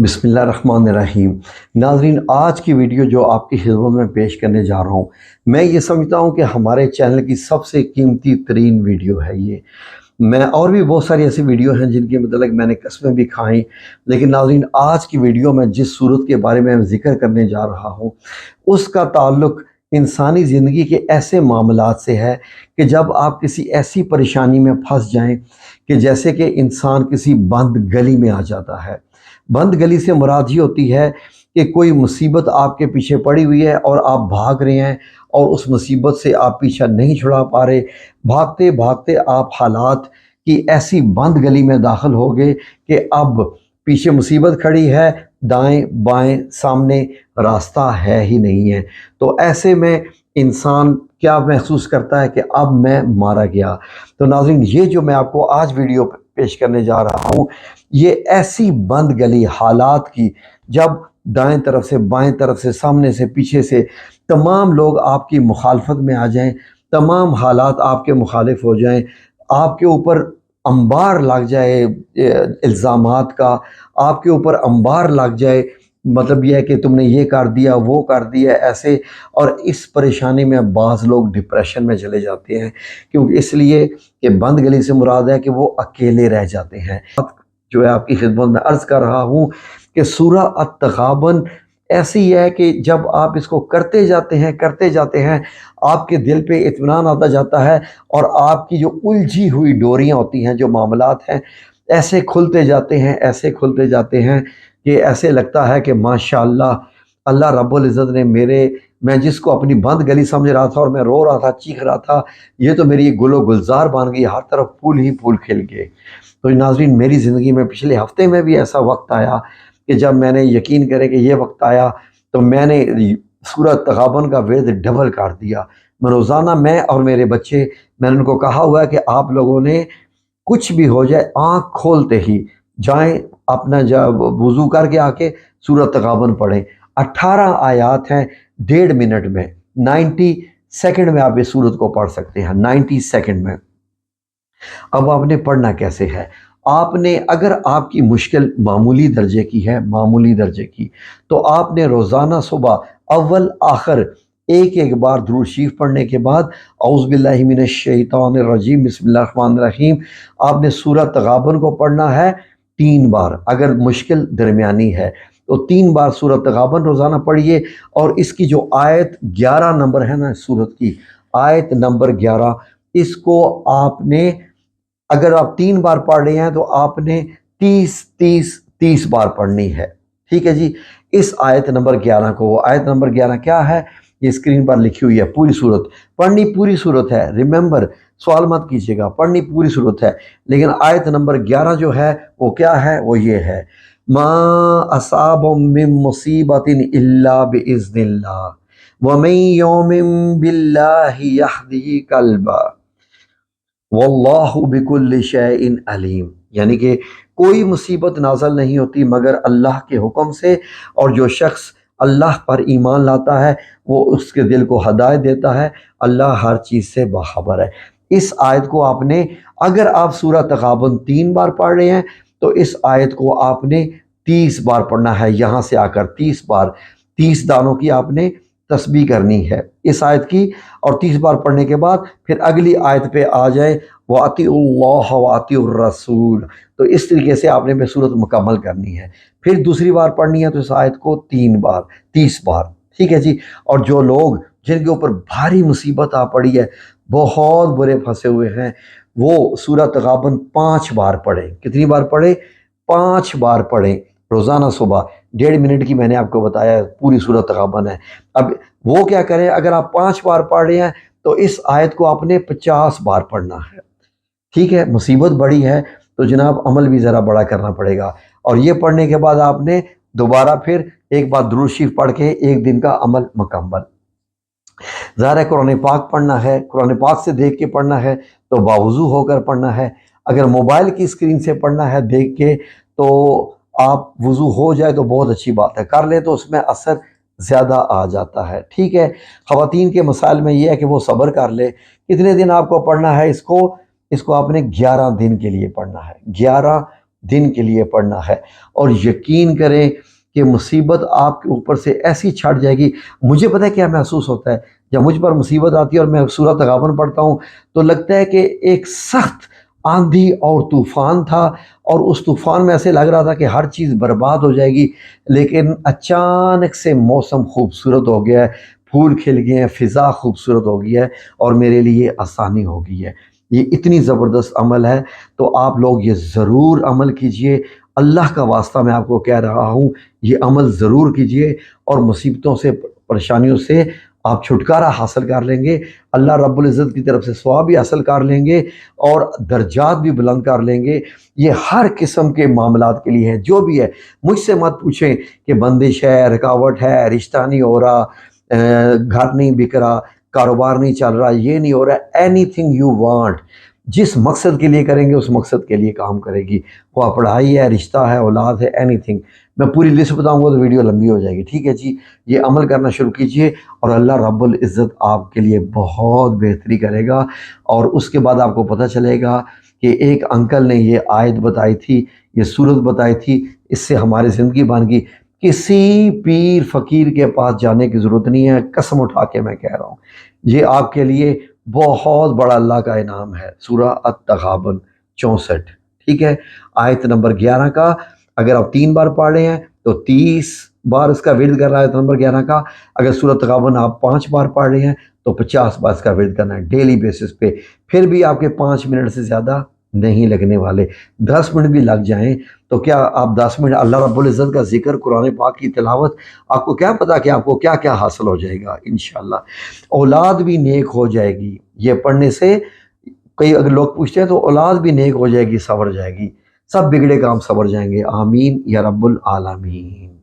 بسم اللہ الرحمن الرحیم۔ ناظرین، آج کی ویڈیو جو آپ کی خدمت میں پیش کرنے جا رہا ہوں، میں یہ سمجھتا ہوں کہ ہمارے چینل کی سب سے قیمتی ترین ویڈیو ہے یہ۔ میں اور بھی بہت ساری ایسی ویڈیو ہیں جن کے متعلق میں نے قسمیں بھی کھائیں، لیکن ناظرین آج کی ویڈیو میں جس صورت کے بارے میں ذکر کرنے جا رہا ہوں اس کا تعلق انسانی زندگی کے ایسے معاملات سے ہے کہ جب آپ کسی ایسی پریشانی میں پھنس جائیں کہ جیسے کہ انسان کسی بند گلی میں آ جاتا ہے۔ بند گلی سے مراد یہ ہوتی ہے کہ کوئی مصیبت آپ کے پیچھے پڑی ہوئی ہے اور آپ بھاگ رہے ہیں اور اس مصیبت سے آپ پیچھا نہیں چھڑا پا رہے، بھاگتے بھاگتے آپ حالات کی ایسی بند گلی میں داخل ہو گئے کہ اب پیچھے مصیبت کھڑی ہے، دائیں بائیں سامنے راستہ ہے ہی نہیں ہے۔ تو ایسے میں انسان کیا محسوس کرتا ہے کہ اب میں مارا گیا۔ تو ناظرین، یہ جو میں آپ کو آج ویڈیو پیش کرنے جا رہا ہوں، یہ ایسی بند گلی حالات کی، جب دائیں طرف سے بائیں طرف سے سامنے سے پیچھے سے تمام لوگ آپ کی مخالفت میں آ جائیں، تمام حالات آپ کے مخالف ہو جائیں، آپ کے اوپر انبار لگ جائے الزامات کا، آپ کے اوپر انبار لگ جائے، مطلب یہ ہے کہ تم نے یہ کر دیا وہ کر دیا ایسے، اور اس پریشانی میں بعض لوگ ڈپریشن میں چلے جاتے ہیں، کیونکہ اس لیے کہ بند گلی سے مراد ہے کہ وہ اکیلے رہ جاتے ہیں۔ جو ہے آپ کی خدمت میں عرض کر رہا ہوں کہ سورہ التغابن ایسی ہے کہ جب آپ اس کو کرتے جاتے ہیں آپ کے دل پہ اطمینان آتا جاتا ہے، اور آپ کی جو الجھی ہوئی ڈوریاں ہوتی ہیں، جو معاملات ہیں، ایسے کھلتے جاتے ہیں کہ ایسے لگتا ہے کہ ماشاءاللہ اللہ رب العزت نے میں جس کو اپنی بند گلی سمجھ رہا تھا اور میں رو رہا تھا، چیخ رہا تھا، یہ تو میری گل و گلزار بن گئی، ہر طرف پھول ہی پھول کھل گئے۔ تو ناظرین، میری زندگی میں پچھلے ہفتے میں بھی ایسا وقت آیا کہ جب میں نے یقین کرے کہ یہ وقت آیا تو میں نے سورہ تغابن کا ورد ڈبل کر دیا۔ میں روزانہ، میں اور میرے بچے، میں نے ان کو کہا ہوا ہے کہ آپ لوگوں نے کچھ بھی ہو جائے آنکھ کھولتے ہی جائیں، اپنا وضو کر کے آ کے سورہ تغابن پڑھیں۔ 18 آیات ہیں، 1.5 منٹ میں، 90 سیکنڈ میں آپ اس سورت کو پڑھ سکتے ہیں، 90 سیکنڈ میں۔ اب آپ نے پڑھنا کیسے ہے؟ آپ نے، اگر آپ کی مشکل معمولی درجے کی تو آپ نے روزانہ صبح اول آخر ایک بار درود شریف پڑھنے کے بعد اعوذ باللہ من الشیطان الرجیم بسم اللہ الرحمن الرحیم آپ نے سورہ تغابن کو پڑھنا ہے 3 بار۔ اگر مشکل درمیانی ہے تو 3 بار سورہ تغابن روزانہ پڑھیے، اور اس کی جو آیت 11 نمبر ہے نا، سورت کی آیت نمبر 11، اس کو آپ نے، اگر آپ 3 بار پڑھ رہے ہیں تو آپ نے 30 بار پڑھنی ہے، ٹھیک ہے جی۔ اس آیت نمبر 11 کو، وہ آیت نمبر 11 کیا ہے؟ یہ اسکرین پر لکھی ہوئی ہے، پوری صورت پڑھنی، پوری صورت ہے، ریممبر، سوال مت کیجیے گا، پڑھنی پوری صورت ہے، لیکن آیت نمبر 11 جو ہے وہ کیا ہے؟ وہ یہ ہے، ما اصاب من مصیبت الا باذن اللہ ومن یؤمن باللہ یہدی قلبہ واللہ بکل شیء علیم، یعنی کہ کوئی مصیبت نازل نہیں ہوتی مگر اللہ کے حکم سے، اور جو شخص اللہ پر ایمان لاتا ہے وہ اس کے دل کو ہدایت دیتا ہے، اللہ ہر چیز سے باخبر ہے۔ اس آیت کو آپ نے، اگر آپ سورہ تغابن 3 بار پڑھ رہے ہیں تو اس آیت کو آپ نے 30 بار پڑھنا ہے، یہاں سے آ کر 30 بار، 30 دانوں کی آپ نے تسبیح کرنی ہے اس آیت کی، اور 30 بار پڑھنے کے بعد پھر اگلی آیت پہ آ جائیں، وَأَطِيعُوا اللَّهَ وَأَطِيعُوا الرَّسُولَ، تو اس طریقے سے آپ نے صورت مکمل کرنی ہے۔ پھر دوسری بار پڑھنی ہے تو اس آیت کو 3 بار، 30 بار، ٹھیک ہے جی۔ اور جو لوگ جن کے اوپر بھاری مصیبت آ پڑی ہے، بہت برے پھنسے ہوئے ہیں، وہ سورہ تغابن 5 بار پڑھیں۔ کتنی بار پڑھیں؟ 5 بار پڑھیں روزانہ صبح، 1.5 منٹ کی میں نے آپ کو بتایا پوری سورہ تغابن ہے۔ اب وہ کیا کریں، اگر آپ 5 بار پڑھ رہے ہیں تو اس آیت کو آپ نے 50 بار پڑھنا ہے، ٹھیک ہے۔ مصیبت بڑی ہے تو جناب عمل بھی ذرا بڑا کرنا پڑے گا، اور یہ پڑھنے کے بعد آپ نے دوبارہ پھر ایک بار درود شریف پڑھ کے 1 دن کا عمل مکمل۔ ظاہر ہے قرآن پاک پڑھنا ہے، قرآن پاک سے دیکھ کے پڑھنا ہے تو باوضو ہو کر پڑھنا ہے۔ اگر موبائل کی اسکرین سے پڑھنا ہے دیکھ کے تو آپ وضو ہو جائے تو بہت اچھی بات ہے، کر لیں تو اس میں اثر زیادہ آ جاتا ہے، ٹھیک ہے۔ خواتین کے مسائل میں یہ ہے کہ وہ صبر کر لے۔ کتنے دن آپ کو پڑھنا ہے اس کو آپ نے 11 دن کے لیے پڑھنا ہے، 11 دن کے لیے پڑھنا ہے، اور یقین کریں کہ مصیبت آپ کے اوپر سے ایسی چھٹ جائے گی۔ مجھے پتہ ہے کیا محسوس ہوتا ہے جب مجھ پر مصیبت آتی ہے اور میں سورۃ تغابن پڑھتا ہوں، تو لگتا ہے کہ ایک سخت آندھی اور طوفان تھا، اور اس طوفان میں ایسے لگ رہا تھا کہ ہر چیز برباد ہو جائے گی، لیکن اچانک سے موسم خوبصورت ہو گیا ہے، پھول کھل گئے ہیں، فضا خوبصورت ہو گئی ہے، اور میرے لیے آسانی ہو گئی ہے۔ یہ اتنی زبردست عمل ہے، تو آپ لوگ یہ ضرور عمل کیجئے۔ اللہ کا واسطہ میں آپ کو کہہ رہا ہوں، یہ عمل ضرور کیجئے، اور مصیبتوں سے، پریشانیوں سے آپ چھٹکارا حاصل کر لیں گے، اللہ رب العزت کی طرف سے ثواب بھی حاصل کر لیں گے، اور درجات بھی بلند کر لیں گے۔ یہ ہر قسم کے معاملات کے لیے ہے، جو بھی ہے۔ مجھ سے مت پوچھیں کہ بندش ہے، رکاوٹ ہے، رشتہ نہیں ہو رہا، گھر نہیں بک رہا، کاروبار نہیں چل رہا، یہ نہیں ہو رہا، اینی تھنگ یو وانٹ، جس مقصد کے لیے کریں گے اس مقصد کے لیے کام کرے گی، وہ پڑھائی ہے، رشتہ ہے، اولاد ہے، اینی تھنگ۔ میں پوری لسٹ بتاؤں گا تو ویڈیو لمبی ہو جائے گی، ٹھیک ہے جی؟ یہ عمل کرنا شروع کیجئے، اور اللہ رب العزت آپ کے لیے بہت بہتری کرے گا۔ اور اس کے بعد آپ کو پتہ چلے گا کہ ایک انکل نے یہ آیت بتائی تھی، یہ صورت بتائی تھی، اس سے ہماری زندگی بن گئی۔ کسی پیر فقیر کے پاس جانے کی ضرورت نہیں ہے، قسم اٹھا کے میں کہہ رہا ہوں، یہ آپ کے لیے بہت بڑا اللہ کا انعام ہے۔ سورہ التغابن 64، ٹھیک ہے؟ آیت نمبر 11 کا اگر آپ 3 بار پڑھ رہے ہیں تو 30 بار اس کا ورد کرنا ہے، آیت نمبر 11 کا۔ اگر سورہ التغابن آپ 5 بار پڑھ رہے ہیں تو 50 بار اس کا ورد کرنا ہے ڈیلی بیسس پہ۔ پھر بھی آپ کے 5 منٹ سے زیادہ نہیں لگنے والے، 10 منٹ بھی لگ جائیں تو کیا آپ 10 منٹ اللہ رب العزت کا ذکر، قرآن پاک کی تلاوت، آپ کو کیا پتا کہ آپ کو کیا کیا حاصل ہو جائے گا انشاءاللہ۔ اولاد بھی نیک ہو جائے گی یہ پڑھنے سے۔ کئی اگر لوگ پوچھتے ہیں تو اولاد بھی نیک ہو جائے گی، سنور جائے گی، سب بگڑے کام سنور جائیں گے، آمین یا رب العالمین۔